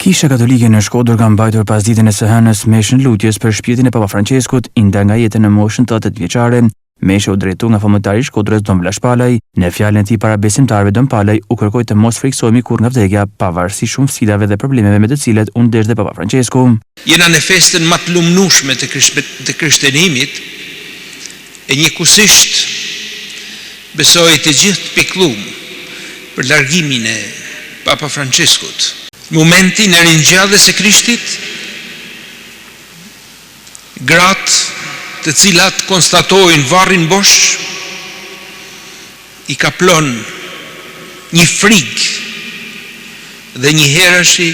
Kisha Katolike në Shkodër ka mbajtur pas ditën e së hënës meshën lutjes për shpirtin e Papa Franceskut i ndar nga jeta në moshën 80 vjeçare. Mesha u drejtu nga famultari i Shkodrës Don Blaž Palaj. Në fjalën e tij para besimtarëve Don Palaj u kërkoi të mos friksohemi kurrë nga vdekja, pavarësisht shumë sfidave dhe problemeve me të cilat u ndesh dhe Papa Francesku. Jena në festën më të lumnueshme të krishterënimit, e njëkohësisht besoj të gjithë pikëllum për largimin e Papa Franceskut. Momentin e ringjalljes së Krishtit, gratë të cilat konstatojnë varrin bosh, i kaplon një frikë dhe një herëshi,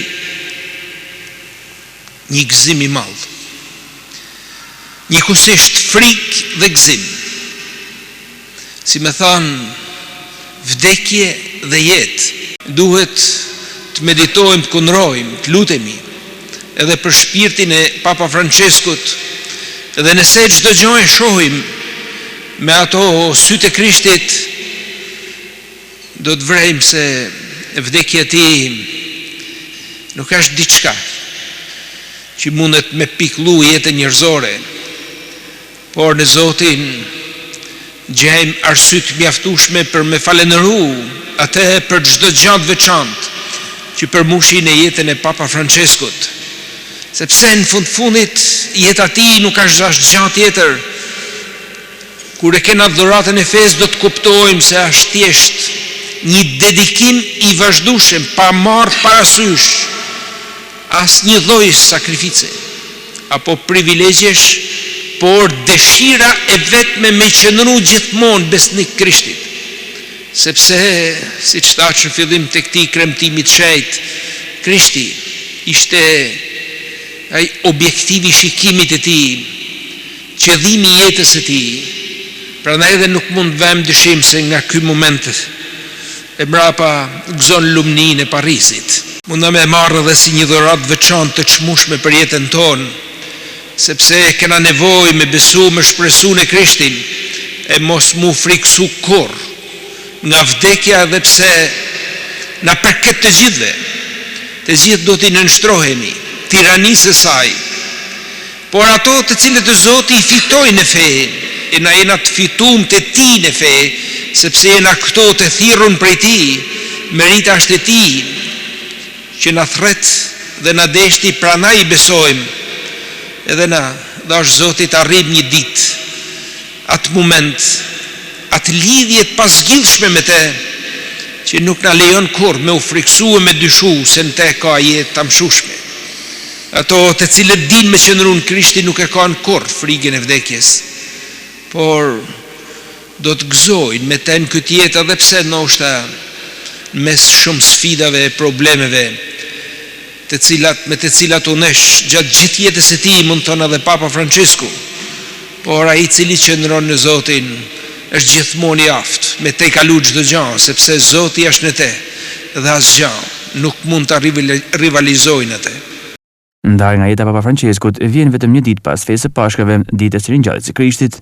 një gëzim i madh. Njëkohësisht frikë dhe gëzim. Si më thanë, vdekje dhe jetë duhet të meditojmë, të kundrojmë, të lutemi edhe për shpirtin e Papa Franceskut, edhe nëse çdo gjë e shohim me ato sytë e Krishtit, do të vrejmë se vdekja e tij nuk është diçka që mundet me pikëllu jetën njerëzore, por në Zotin gjejmë arsye të mjaftueshme për me falëndëru atë për çdo gjë të veçantë që përmushin e jetën e Papa Franceskut, sepse në fundit jeta e tij nuk është gjë tjetër. Kur e kena dhuratën e fesë, do të kuptojmë se është thjesht një dedikim i vazhdueshëm, pa marrë parasysh asnjë lloj sakrifice apo privilegjesh, por dëshira e vetme me qëndru gjithmonë besnik Krishtit. Sepse, si që thash në fillim të këtij kremtimi të shejt, Krishti ishte ai objektivi i shikimit të tij, qëllimi i jetës së tij. Prandaj edhe nuk mund të vëmë dyshim se nga ky moment e mbrapa gëzon lumnin e Parisit. Mund me marrë edhe si një dhuratë veçantë të çmueshme për jetën tonë, sepse kena nevojë me besu, me shpresu në Krishtin, e mos mu friksu kurrë nga vdekja, dhe pse na përket të gjithëve. Të gjithë do t'i nënshtrohemi tiranisë së saj, por ato të cilët e Zoti i fitojnë në fe, e na jena të fituar të tij në fe, sepse jena këto të thirrur prej tij, merita është e tij që na thret dhe na deshti, prandaj i besojmë. Edhe na dash Zoti të arrijmë një ditë atë moment, atë lidhje të pasgjithshme me të, që nuk na lejon kurrë me u friksu e me dyshu se në te ka jetë të mshushme. Ato të cilët din me qëndru në Krishtin nuk e kanë kurrë frikën e vdekjes, por do të gëzojnë me të në këtë jetë, edhe pse ndoshta mes shumë sfidave e problemeve me të cilat u nesh gjatë gjithë jetës e tij, mund thonë edhe Papa Francesku, por ai i cili qëndron në Zotin është gjithmonë i aftë me te kalu çdo gjë, sepse Zoti është në te dhe asgjë nuk mund ta rivalizojnë atë. Ndar nga jeta Papa Franceskut vjen vetëm një ditë pas fesë së Pashkëve, ditës së ringjalljes së Krishtit.